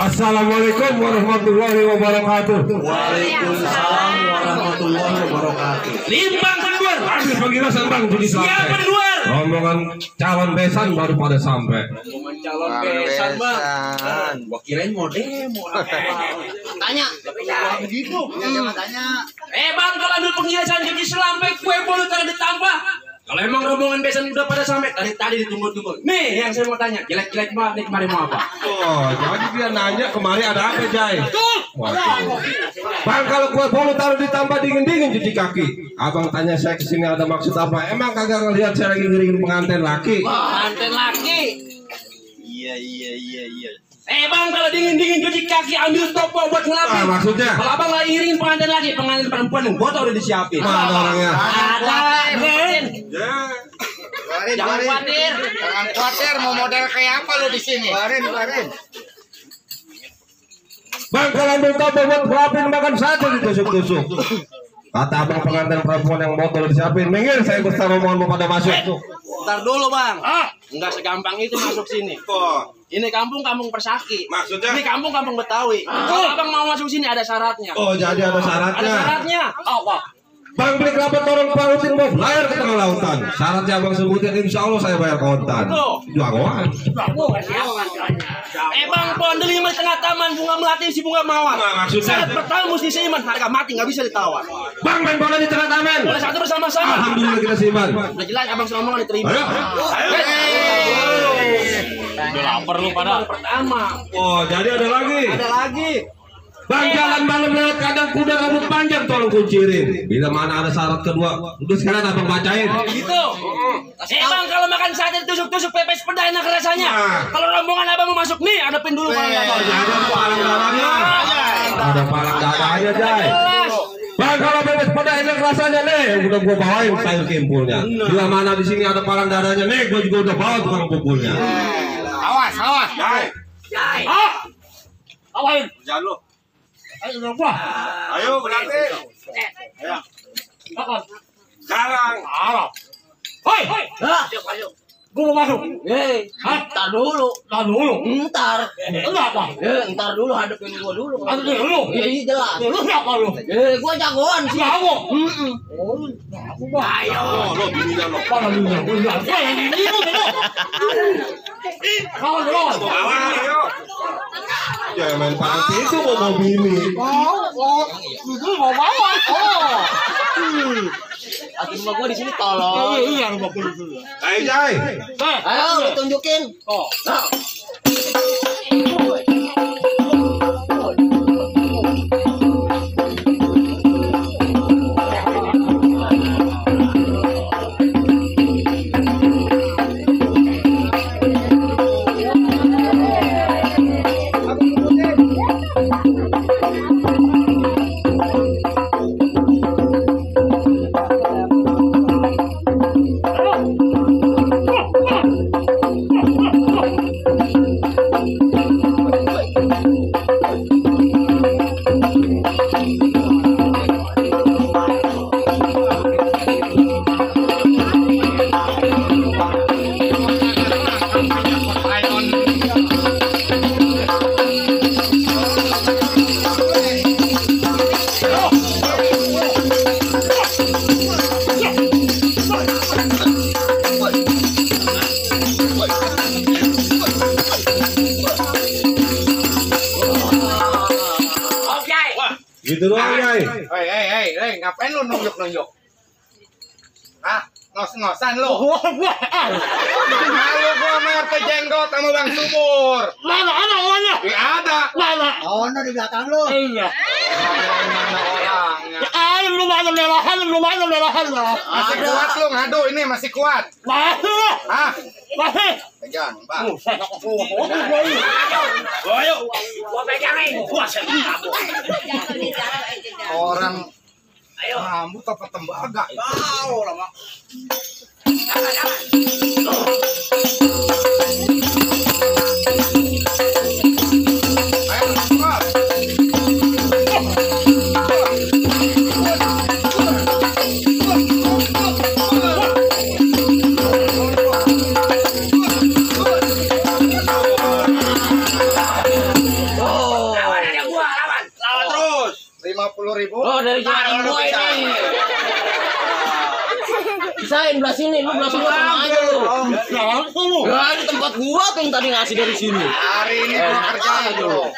Assalamualaikum warahmatullahi wabarakatuh. Waalaikumsalam warahmatullahi wabarakatuh. Limbang kedua. Ambil pengirasan bang jadi Siapa di luar? rombongan calon besan baru pada sampai. Rombongan calon besan bang. Gua kirain mau demo. Tanya, begitu. Jangan tanya. Bang, kalau ambil penghiasan jadi sampai kue bolu tadi ditambah. Kalau emang rombongan besan udah pada sampai tadi ditunggu-tunggu. Nih yang saya mau tanya, jelek-jelek banget nih kemarin mau apa? Oh, jadi dia nanya kemarin ada apa Jai? Betul. Waduh. Bang kalau kue bolu taruh ditambah dingin-dingin cuci kaki. Abang tanya saya kesini ada maksud apa? Emang kagak ngelihat saya lagi ngiringin pengantin laki? Pengantin laki. Iya. Bang, kalau dingin-dingin cuci kaki ambil topo buat ngelapin. Maksudnya? Kalau abang lagi iringin pengantin laki, pengantin perempuan yang botol udah disiapin. Mana orangnya? Ada, Ben. Jangan khawatir. Jangan khawatir, mau model kayak apa lu di sini? Kemarin. Bang kalau ambil topo buat ngelapin makan saja ditusuk-tusuk. Kata abang pengantin perempuan yang botol disiapin, minggir saya besar rombongan mau pada masuk. Ntar dulu bang, nggak segampang itu masuk sini. Ini kampung Persaki. Maksudnya? Ini kampung Betawi. Kalau abang mau masuk sini ada syaratnya. Oh jadi ada syaratnya. Ada syaratnya. Apa? Bang beli kelapa torong pautin mau layar ke tengah lautan. Syaratnya abang sebutin insya Allah saya bayar kontan. Jagoan. Bang, pohon delima di tengah taman, bunga melati si bunga mawar. Nah, maksudnya? Syarat pertama mesti seiman, harga mati nggak bisa ditawar. Bang main bola di tengah taman. Boleh satu bersama-sama. Alhamdulillah kita seiman. Udah jelas abang serombongan diterima. Ayo. Udah lapar lu pada. Pertama. Oh jadi ada lagi. Ada lagi. Bang jalan malam lewat kandang kuda rambut panjang tolong kuncirin. Bila mana ada syarat kedua, udah sekarang abang bacain. Oh gitu. Bang kalau makan sate tusuk-tusuk pepes peda enak rasanya. Kalau rombongan abang mau masuk nih, hadapin dulu kalau nggak mau. Ada palang dadanya. Ada palang dadanya Jai. Bang kalau pepes peda enak rasanya nih, udah gua bawain sayur kimpulnya. Bila mana di sini ada palang dadanya nih, gua juga udah bawa tukang pukulnya. Awas. Jai. Awain. Jangan lu. Ayo gua. Ayo berarti. Ayo. Sekarang. Hoi. Gua mau masuk. Ntar dulu. Ntar. Kenapa? Ntar dulu hadapin gua dulu. Hadapin dulu? Iya jelas. Lu siapa lu? Gua jagoan sih. Jago. Aku mah. Ayo. Lo bininya lo. Mana lu? Kawan dulu. Ayo. Jangan main panti itu mau bini. Mau bawa. Hati rumah gua di sini tolong. Iya, rumah gua di sini. Ayo Jai. Ayo lu tunjukin. Nah. Gitu doang Jai. Hei, ngapain lu nunjuk-nunjuk? Hah? Ngos-ngosan lu. Malu gua sama RT Jenggot sama Bang Subur. Mana orangnya? Ada. Mana? Oh, di belakang lu. Iya. Mana orangnya? Lu mana merahan lah. Masih kuat lu ngadu ini masih kuat. Masih. Hah? Masih. Pegang. bang. Ayo, gua pegangin. Gua senang. Orang rambut apa tembaga? Tahu lah mak. Oh, dari jalan gua ini. Bisain belah sini, lu belah sini sama aja lu. Ya, di tempat gua tuh yang tadi ngasih dari sini. Hari ini gua kerja dulu.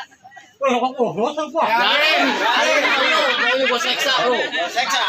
Ini gua seksa lu. Seksa.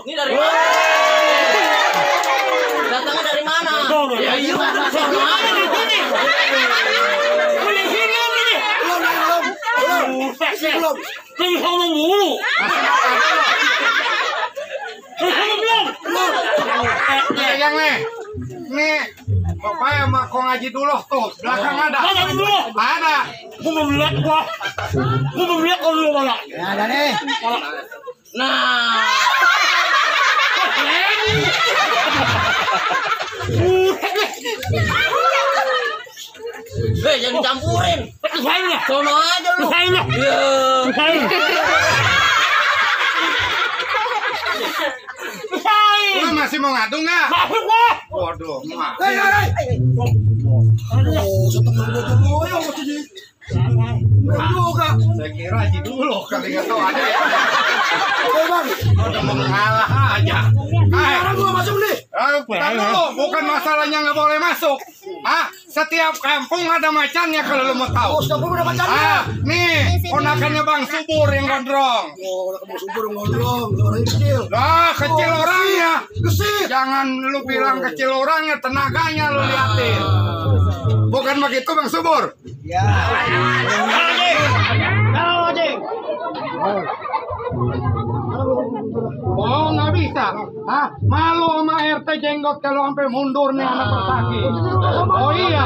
Ini dari mana? Datangnya dari mana? Ya iya, sama aja di sini. Di sini ini. Belum. Ini sama mulu. Yang nih, Bapak sama Ko ngaji dulu tuh, belakang ada. Ada. Gua mau lihat kalau lu mana. Ya, ada nih. Nah. Jangan campurin. Sono aja lu. Lu masih mau ngadu nggak? Waduh, mah. Saya kira aja dulu kali nggak tahu ada ya. Udah mengalah aja. Tahan dulu, bukan masalahnya nggak boleh masuk. Setiap kampung ada macannya kalau lu mau tahu. Nih, ponakannya Bang Subur yang gondrong. Kecil orangnya. Jangan lu bilang kecil orangnya, tenaganya lu liatin. Bukan begitu Bang Subur? Ya. Oh, nggak bisa. Malu sama RT jenggot kalau sampai mundur nih anak persaki. Oh iya.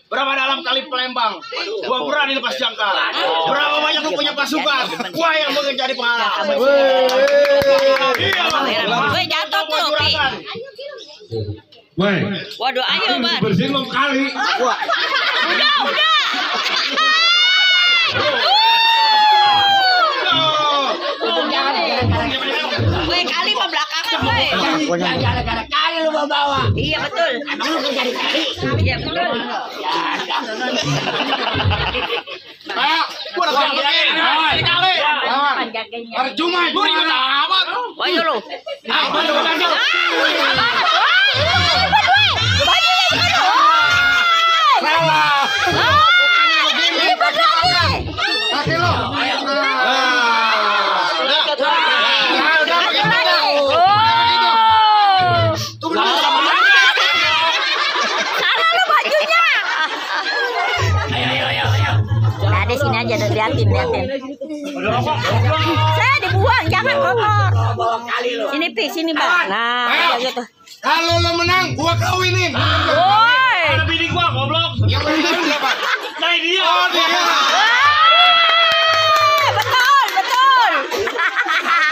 Berapa dalam kali Palembang? Gua berani lepas jangkar. Berapa banyak lu punya pasukan? Gua yang mau jadi pengalaman. Gue jatuh tuh. Woi. Waduh, ayo, Ban. Bersihin lo kali. Udah. Gue kali mau belakangnya, gue. Gara-gara kali lu bawa. Iya, betul. Emang lu kerja di kali? Iya, betul. Ayo, gua udah sampein. Kali. Percuma gua ribet amat. Ayo lu. Apa lu kacau? Salah. Kaki lo. Udah liatin. Saya dibuang, jangan kotor. Ini Pi, sini Bang. Nah, gitu. Kalau lo menang, gua kawinin. Woi. Ada bini gua goblok. Yang menang siapa? Nah dia. Oh, dia. Betul.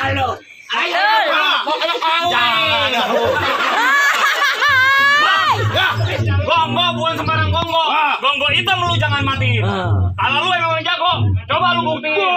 Halo. Ayo. Gonggo bukan sembarang gonggo. Gonggo hitam lu jangan mati. Kalau lu emang jago, coba lu buktiin.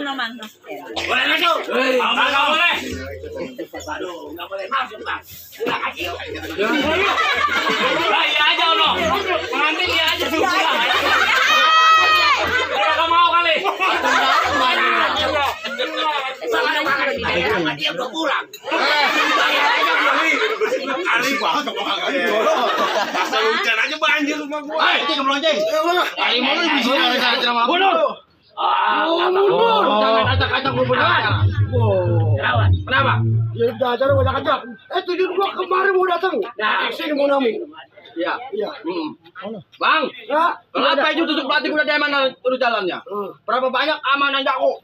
Mana? Boleh masuk? Nggak boleh. Aduh, nggak boleh masuk, Bang. Pulang aja yuk. Lah iya aja lo. Pengantin iya aja sudah. Dia nggak mau kali. Sama dia belum pulang. Kali banget asal hujan aja banjir rumah gua. Hai, itu kemelonceng. Kali mana bisa ada ceramah. Mundur. Mundur. Jangan acak-acak gua benar. Kenapa? Ya udah acara banyak aja. Tujuan gua kemarin mau datang. Nah, Sini mau nami. iya. Iya. Bang, Ya. kenapa itu tutup batik udah dari mana urut jalannya? Berapa banyak amanah jago?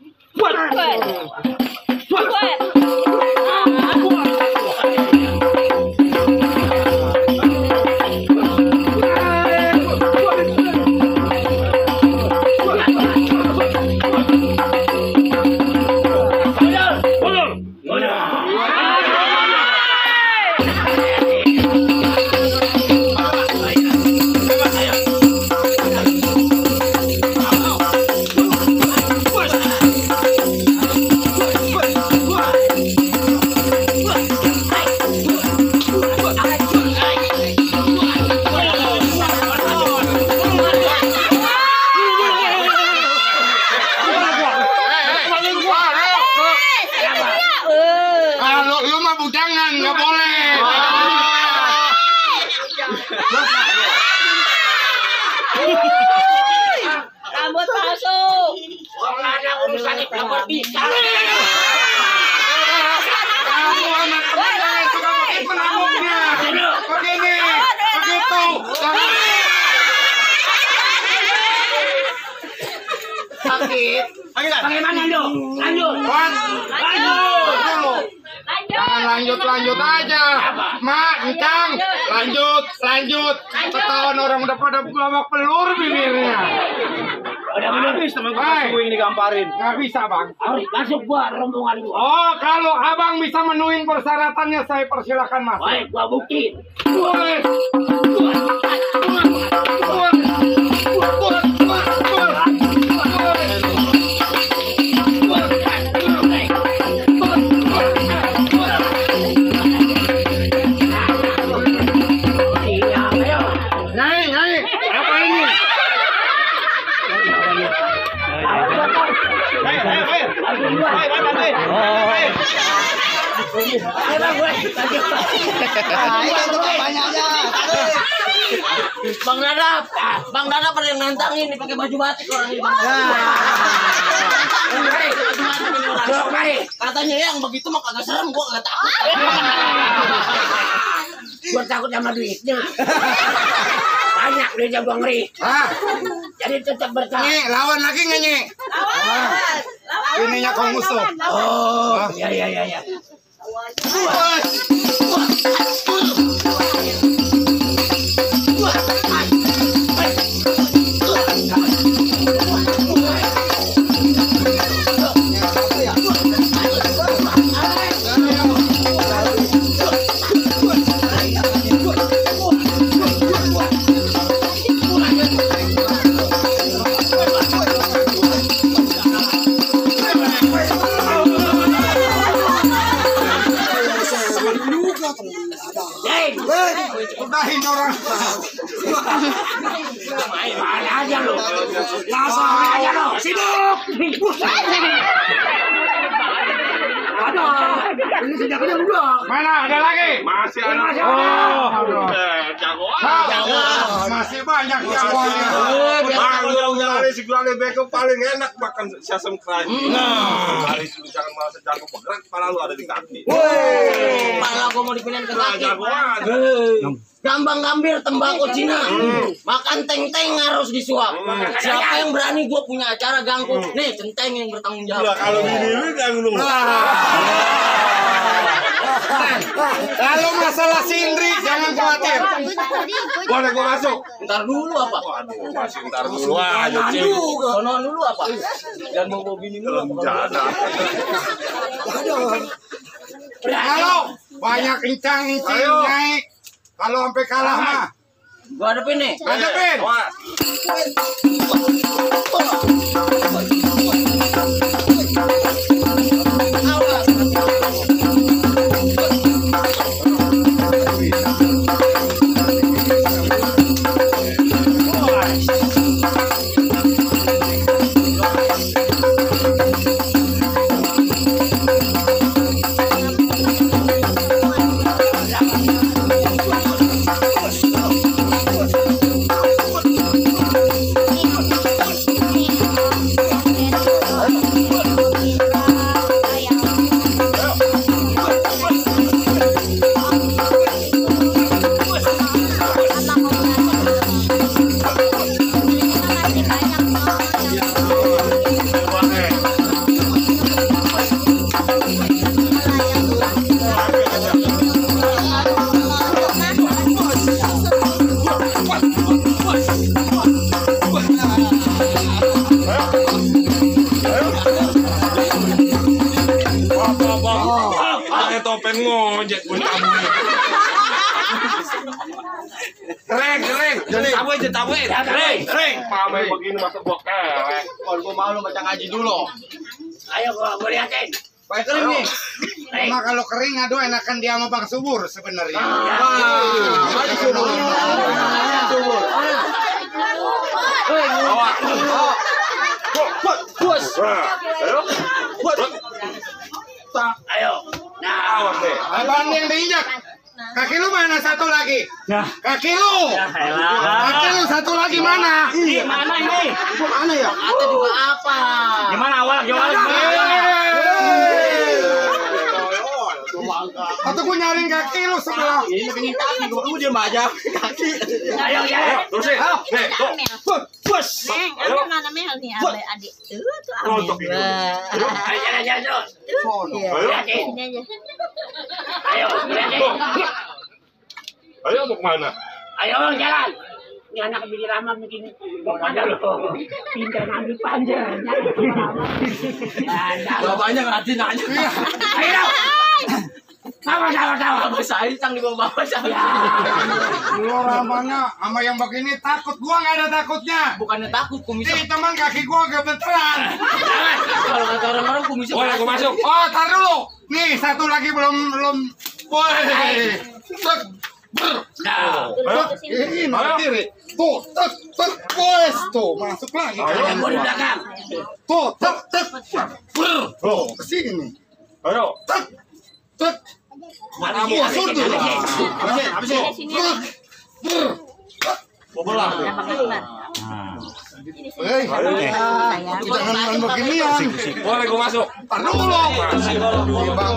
Kalau lu mah bujangan nggak boleh. Rambut palsu. Orang ada urusan itu bisa. Kamu anak teman suka pakai penamuknya. Begini, begitu. Sakit. Bagaimana dong? Lanjut. Wan, lanjut. Jangan lanjut aja. Mak, encang, lanjut. Ketahuan orang udah pada babak pelur bibirnya. Udah habis teman gua ini digamparin. Nggak bisa, Bang. Harus masuk gua rombongan gua. Oh, kalau abang bisa menuhin persyaratannya, saya persilakan masuk. Baik, gua buktiin. Boleh. Nyai, apa ini? Bang Dadap pada yang nantangin nih pakai baju batik orang ini. Katanya yang begitu mah kagak serem, gua kagak takut. Gua takut sama duitnya. Banyak duitnya gua ngeri. Jadi tetap bertahan. Nyi, lawan lagi nggak Nyi? Lawan. Ininya kau musuh. Oh, iya. Udahin orang. Main aja lo. Langsung aja lo. Sibuk. Ada. Ini senjatanya udah. Mana ada lagi? Masih ada. Jagoan. Masih banyak jagoannya. Hari segala beko paling enak makan sesam keranji. Hari itu jangan merasa jago bergerak, kepala lu ada di kaki. Malah gua mau dipindahin ke kaki. Jagoan. Gambang gambir tembakau Cina. Makan teng-teng harus disuap. Siapa yang berani gua punya acara ganggu. Nih centeng yang bertanggung jawab. Kalau gini lu ganggu. Kalau masalah Sindri jangan khawatir. Boleh gua masuk? Ntar dulu apa? Waduh, masih ntar dulu aja, Cing. Sonoan dulu apa? Dan mau bini dulu apa? Kalau banyak incang-incing naik. Kalau sampai kalah mah. Gua hadapin nih. Hadapin. Topeng ngojek pun kamu. Keren. Jadi tabuin. Keren. Pamai begini masa gua kelek. Kalau gua mau lu baca ngaji dulu. Ayo gua liatin. Baik kering nih. Cuma kalau kering aduh enakan dia sama Bang Subur sebenarnya. Subur. Ayo. Nah, Awas deh. Abang yang diinjak. Kaki lu mana satu lagi? Kaki lu. Kaki lu satu lagi mana? Gimana ini? Mana ya? kata juga apa? Gimana awal? Atau gua nyaring kaki lu sebelah. Ini pengen kaki, gua dia aja kaki. Ayo. Terusin. Nih, tuh. Bos. Ambil mana Mel nih adik. Tuh ambil. Ayo jalan terus. Ini aja. Ayo, Ayo mau kemana? Ayo jalan. Ini anak bikin ramah begini. Pada lo. Pintar ngambil panjang. Bapaknya ngerti nanya. Ayo. Tawa. Saya cang di bawah saya. Lu ramanya sama yang begini takut, gua nggak ada takutnya. Bukannya takut kumis. Nih teman kaki gua gemeteran. Kalau kata orang-orang kumis. Boleh gua masuk? Oh, tar dulu. Nih satu lagi belum. Woi. Ini diri. Tuh, bos tuh masuk lagi. Yang gua di belakang. Tuh, kesini. Ayo. Mana mau surdu? Bobolah. Jangan main beginian. Boleh gua masuk? Tar dulu. Masih. Bang,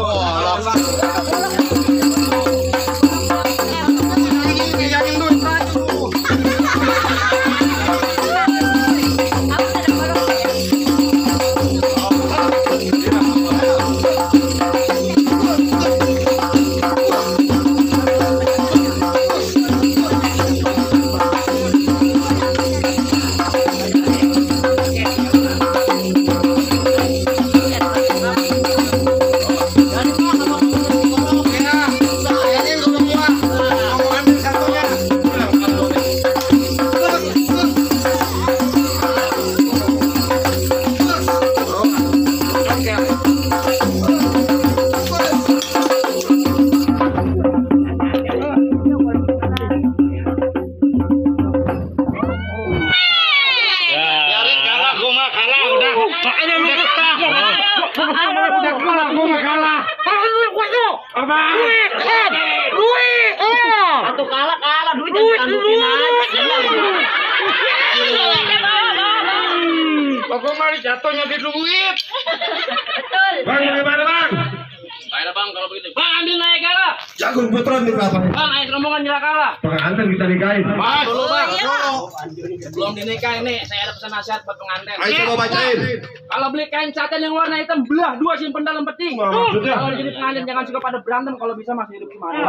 Gua mah kalah udah. Makanya lu kalah. Gua nggak kalah. Duit. Satu kalah duit jangan tandukin aja. Gua mah jatuhnya di duit. Bang, bagaimana bang? Baiklah bang kalau begitu. Bang ambil naik kalah. Jagung putran nih berapa? Bang ayo rombongan nyerah kalah. Pengantin kita nikahin. Bang dulu bang. Belum dinikahin nih. Saya ada pesan nasihat buat pengantin. Ayo coba bacain. Kalau beli kain satin yang warna hitam belah dua simpen dalam peti. Maksudnya? Kalau jadi pengantin jangan suka pada berantem. Kalau bisa masih hidup kemana.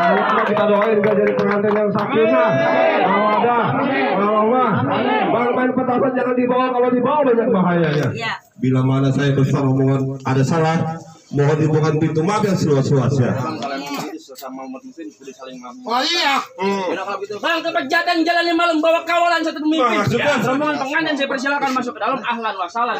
Kalau kita doain gak jadi pengantin yang sakinah. Kalau ada, kalau enggak, bang main petasan jangan dibawa. Kalau dibawa banyak bahayanya. Iya. Bila mana saya besar omongan ada salah, mohon dibukakan pintu maaf yang seluas-luasnya. Oh iya. Bang tempat jateng jalan malam bawa kawalan satu pemimpin. Maksudnya? Rombongan pengantin saya persilakan masuk ke dalam ahlan wa sahlan.